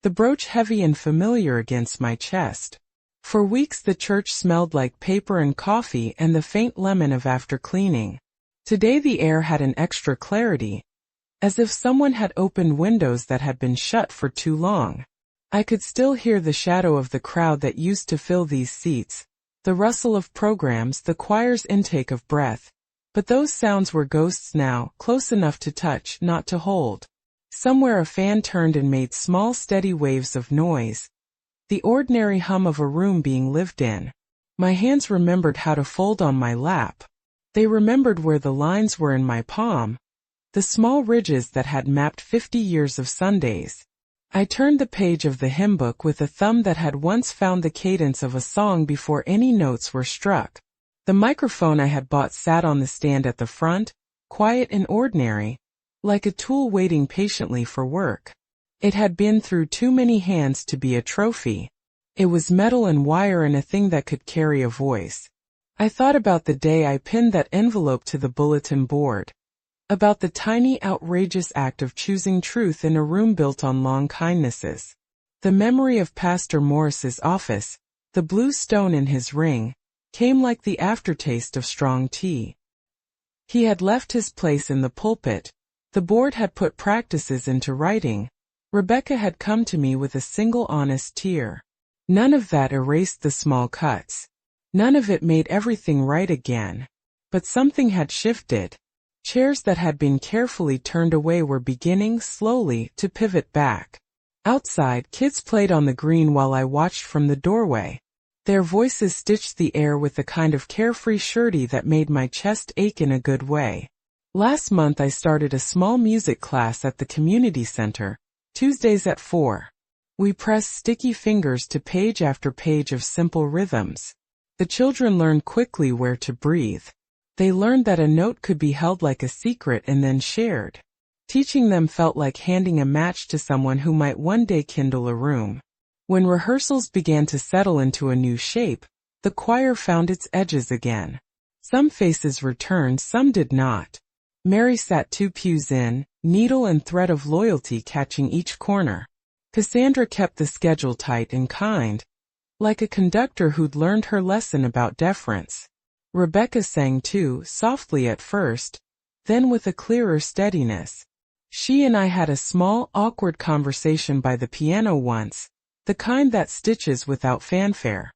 the brooch heavy and familiar against my chest. For weeks the church smelled like paper and coffee and the faint lemon of after cleaning. Today the air had an extra clarity, as if someone had opened windows that had been shut for too long. I could still hear the shadow of the crowd that used to fill these seats, the rustle of programs, the choir's intake of breath. But those sounds were ghosts now, close enough to touch, not to hold. Somewhere a fan turned and made small steady waves of noise, the ordinary hum of a room being lived in. My hands remembered how to fold on my lap. They remembered where the lines were in my palm, the small ridges that had mapped 50 years of Sundays. I turned the page of the hymn book with a thumb that had once found the cadence of a song before any notes were struck. The microphone I had bought sat on the stand at the front, quiet and ordinary, like a tool waiting patiently for work. It had been through too many hands to be a trophy. It was metal and wire and a thing that could carry a voice. I thought about the day I pinned that envelope to the bulletin board, about the tiny, outrageous act of choosing truth in a room built on long kindnesses. The memory of Pastor Morris's office, the blue stone in his ring, came like the aftertaste of strong tea. He had left his place in the pulpit. The board had put practices into writing. Rebecca had come to me with a single honest tear. None of that erased the small cuts. None of it made everything right again. But something had shifted. Chairs that had been carefully turned away were beginning, slowly, to pivot back. Outside, kids played on the green while I watched from the doorway. Their voices stitched the air with a kind of carefree surety that made my chest ache in a good way. Last month I started a small music class at the community center, Tuesdays at 4. We pressed sticky fingers to page after page of simple rhythms. The children learned quickly where to breathe. They learned that a note could be held like a secret and then shared. Teaching them felt like handing a match to someone who might one day kindle a room. When rehearsals began to settle into a new shape, the choir found its edges again. Some faces returned, some did not. Mary sat 2 pews in, needle and thread of loyalty catching each corner. Cassandra kept the schedule tight and kind, like a conductor who'd learned her lesson about deference. Rebecca sang too, softly at first, then with a clearer steadiness. She and I had a small, awkward conversation by the piano once, the kind that stitches without fanfare.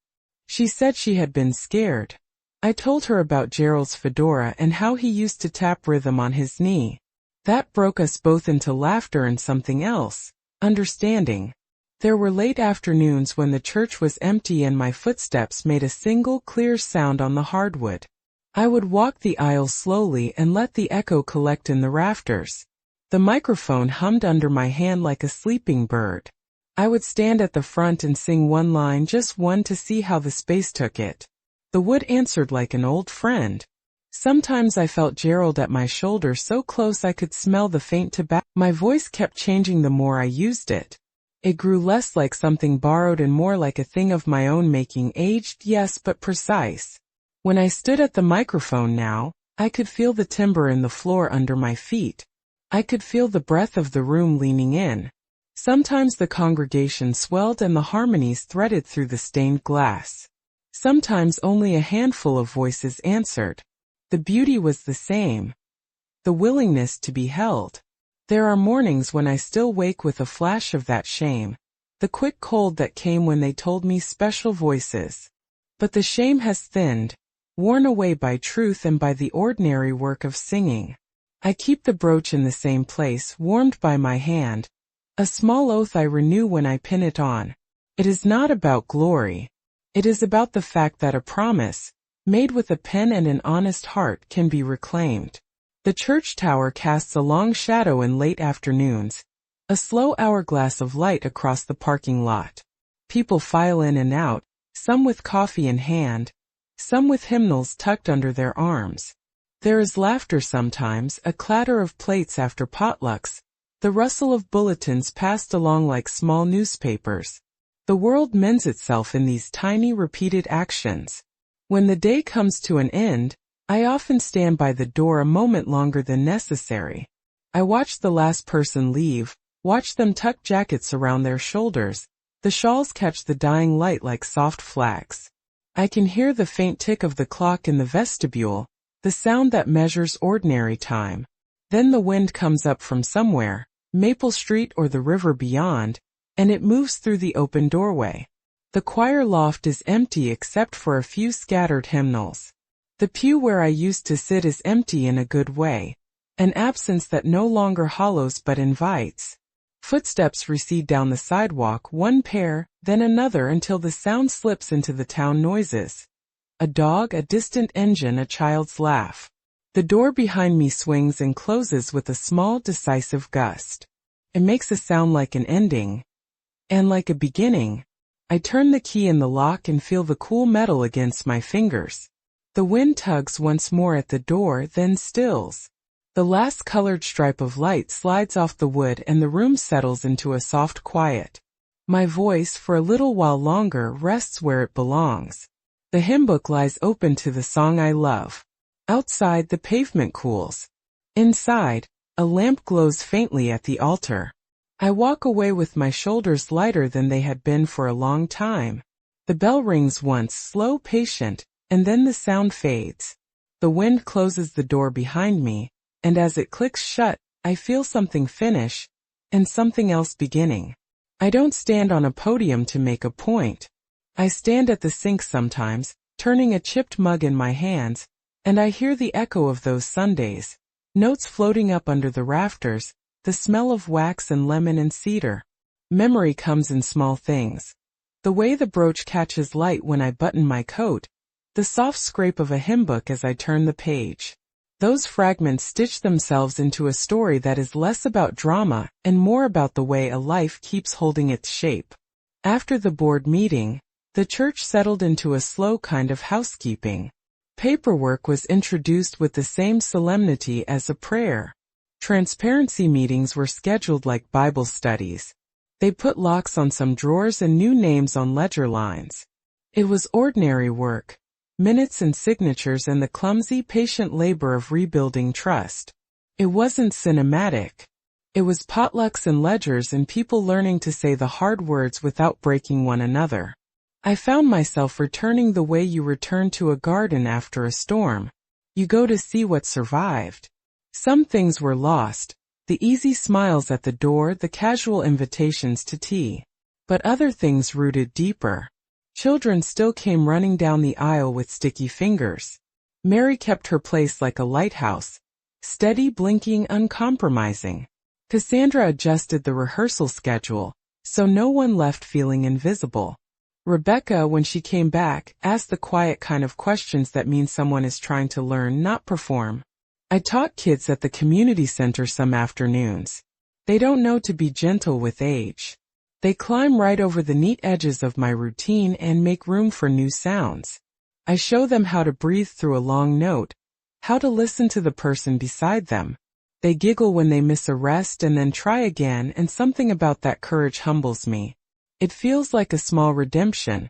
She said she had been scared. I told her about Gerald's fedora and how he used to tap rhythm on his knee. That broke us both into laughter and something else, understanding. There were late afternoons when the church was empty and my footsteps made a single clear sound on the hardwood. I would walk the aisle slowly and let the echo collect in the rafters. The microphone hummed under my hand like a sleeping bird. I would stand at the front and sing one line, just one, to see how the space took it. The wood answered like an old friend. Sometimes I felt Gerald at my shoulder, so close I could smell the faint tobacco. My voice kept changing the more I used it. It grew less like something borrowed and more like a thing of my own making, aged, yes, but precise. When I stood at the microphone now, I could feel the timber in the floor under my feet. I could feel the breath of the room leaning in. Sometimes the congregation swelled and the harmonies threaded through the stained glass. Sometimes only a handful of voices answered. The beauty was the same. The willingness to be held. There are mornings when I still wake with a flash of that shame, the quick cold that came when they told me special voices. But the shame has thinned, worn away by truth and by the ordinary work of singing. I keep the brooch in the same place, warmed by my hand. A small oath I renew when I pin it on. It is not about glory. It is about the fact that a promise, made with a pen and an honest heart, can be reclaimed. The church tower casts a long shadow in late afternoons, a slow hourglass of light across the parking lot. People file in and out, some with coffee in hand, some with hymnals tucked under their arms. There is laughter sometimes, a clatter of plates after potlucks, the rustle of bulletins passed along like small newspapers. The world mends itself in these tiny repeated actions. When the day comes to an end, I often stand by the door a moment longer than necessary. I watch the last person leave, watch them tuck jackets around their shoulders, the shawls catch the dying light like soft flags. I can hear the faint tick of the clock in the vestibule, the sound that measures ordinary time. Then the wind comes up from somewhere, Maple Street or the river beyond, and it moves through the open doorway. The choir loft is empty except for a few scattered hymnals. The pew where I used to sit is empty in a good way, an absence that no longer hollows but invites. Footsteps recede down the sidewalk, one pair, then another, until the sound slips into the town noises. A dog, a distant engine, a child's laugh. The door behind me swings and closes with a small, decisive gust. It makes a sound like an ending, and like a beginning. I turn the key in the lock and feel the cool metal against my fingers. The wind tugs once more at the door, then stills. The last colored stripe of light slides off the wood and the room settles into a soft quiet. My voice, for a little while longer, rests where it belongs. The hymn book lies open to the song I love. Outside, the pavement cools. Inside, a lamp glows faintly at the altar. I walk away with my shoulders lighter than they had been for a long time. The bell rings once, slow, patient, and then the sound fades. The wind closes the door behind me, and as it clicks shut, I feel something finish, and something else beginning. I don't stand on a podium to make a point. I stand at the sink sometimes, turning a chipped mug in my hands, and I hear the echo of those Sundays, notes floating up under the rafters, the smell of wax and lemon and cedar. Memory comes in small things. The way the brooch catches light when I button my coat, the soft scrape of a hymn book as I turn the page. Those fragments stitch themselves into a story that is less about drama and more about the way a life keeps holding its shape. After the board meeting, the church settled into a slow kind of housekeeping. Paperwork was introduced with the same solemnity as a prayer. Transparency meetings were scheduled like Bible studies. They put locks on some drawers and new names on ledger lines. It was ordinary work, minutes and signatures and the clumsy, patient labor of rebuilding trust. It wasn't cinematic. It was potlucks and ledgers and people learning to say the hard words without breaking one another. I found myself returning the way you return to a garden after a storm. You go to see what survived. Some things were lost, the easy smiles at the door, the casual invitations to tea. But other things rooted deeper. Children still came running down the aisle with sticky fingers. Mary kept her place like a lighthouse, steady, blinking, uncompromising. Cassandra adjusted the rehearsal schedule, so no one left feeling invisible. Rebecca, when she came back, asked the quiet kind of questions that mean someone is trying to learn, not perform. I taught kids at the community center some afternoons. They don't know to be gentle with age. They climb right over the neat edges of my routine and make room for new sounds. I show them how to breathe through a long note, how to listen to the person beside them. They giggle when they miss a rest and then try again, and something about that courage humbles me. It feels like a small redemption.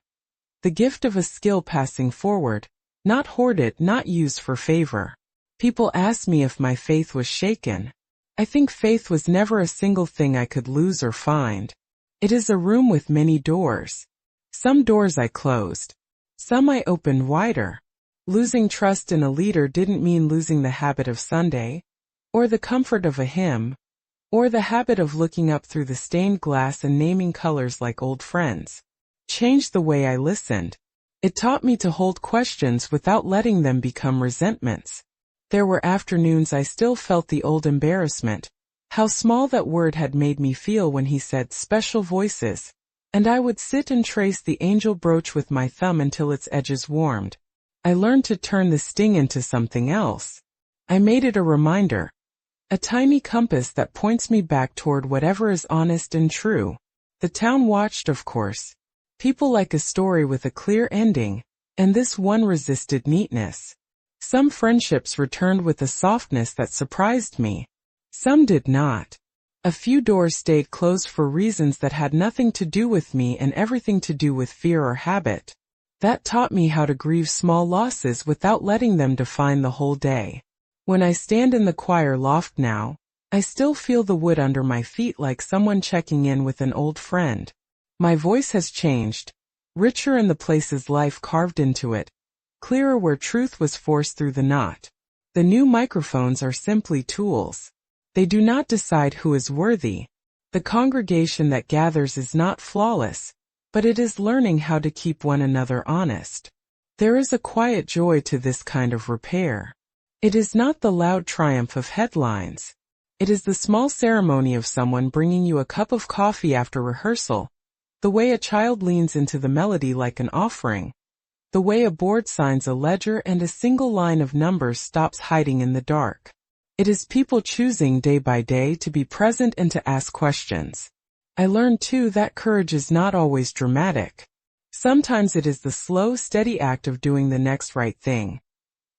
The gift of a skill passing forward, not hoarded, not used for favor. People ask me if my faith was shaken. I think faith was never a single thing I could lose or find. It is a room with many doors. Some doors I closed. Some I opened wider. Losing trust in a leader didn't mean losing the habit of Sunday, or the comfort of a hymn, or the habit of looking up through the stained glass and naming colors like old friends. Changed the way I listened. It taught me to hold questions without letting them become resentments. There were afternoons I still felt the old embarrassment, how small that word had made me feel when he said special voices, and I would sit and trace the angel brooch with my thumb until its edges warmed. I learned to turn the sting into something else. I made it a reminder, a tiny compass that points me back toward whatever is honest and true. The town watched, of course. People like a story with a clear ending, and this one resisted neatness. Some friendships returned with a softness that surprised me. Some did not. A few doors stayed closed for reasons that had nothing to do with me and everything to do with fear or habit. That taught me how to grieve small losses without letting them define the whole day. When I stand in the choir loft now, I still feel the wood under my feet like someone checking in with an old friend. My voice has changed, richer in the places life carved into it, clearer where truth was forced through the knot. The new microphones are simply tools. They do not decide who is worthy. The congregation that gathers is not flawless, but it is learning how to keep one another honest. There is a quiet joy to this kind of repair. It is not the loud triumph of headlines. It is the small ceremony of someone bringing you a cup of coffee after rehearsal, the way a child leans into the melody like an offering, the way a board signs a ledger and a single line of numbers stops hiding in the dark. It is people choosing day by day to be present and to ask questions. I learned too that courage is not always dramatic. Sometimes it is the slow, steady act of doing the next right thing.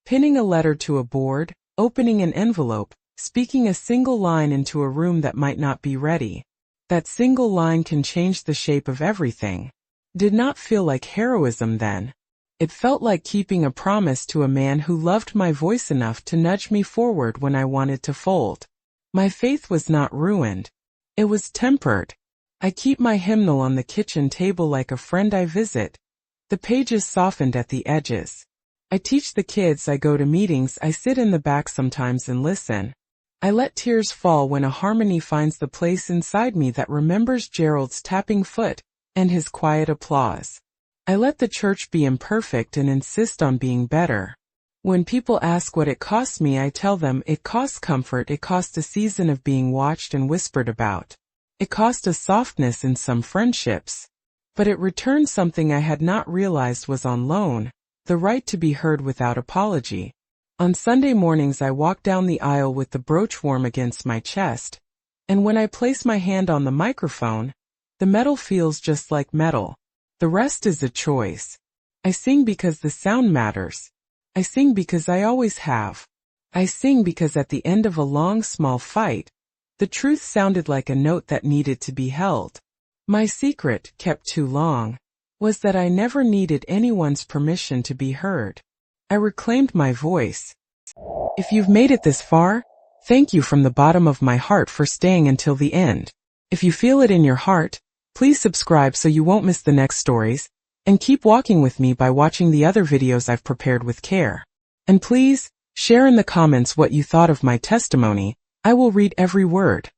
Pinning a letter to a board, opening an envelope, speaking a single line into a room that might not be ready. That single line can change the shape of everything. Did not feel like heroism then. It felt like keeping a promise to a man who loved my voice enough to nudge me forward when I wanted to fold. My faith was not ruined. It was tempered. I keep my hymnal on the kitchen table like a friend I visit. The pages softened at the edges. I teach the kids, I go to meetings, I sit in the back sometimes and listen. I let tears fall when a harmony finds the place inside me that remembers Gerald's tapping foot and his quiet applause. I let the church be imperfect and insist on being better. When people ask what it costs me, I tell them it costs comfort, it costs a season of being watched and whispered about. It cost a softness in some friendships. But it returned something I had not realized was on loan, the right to be heard without apology. On Sunday mornings I walk down the aisle with the brooch warm against my chest, and when I place my hand on the microphone, the metal feels just like metal. The rest is a choice. I sing because the sound matters. I sing because I always have. I sing because at the end of a long, small fight, the truth sounded like a note that needed to be held. My secret, kept too long, was that I never needed anyone's permission to be heard. I reclaimed my voice. If you've made it this far, thank you from the bottom of my heart for staying until the end. If you feel it in your heart, please subscribe so you won't miss the next stories, and keep walking with me by watching the other videos I've prepared with care. And please, share in the comments what you thought of my testimony. I will read every word.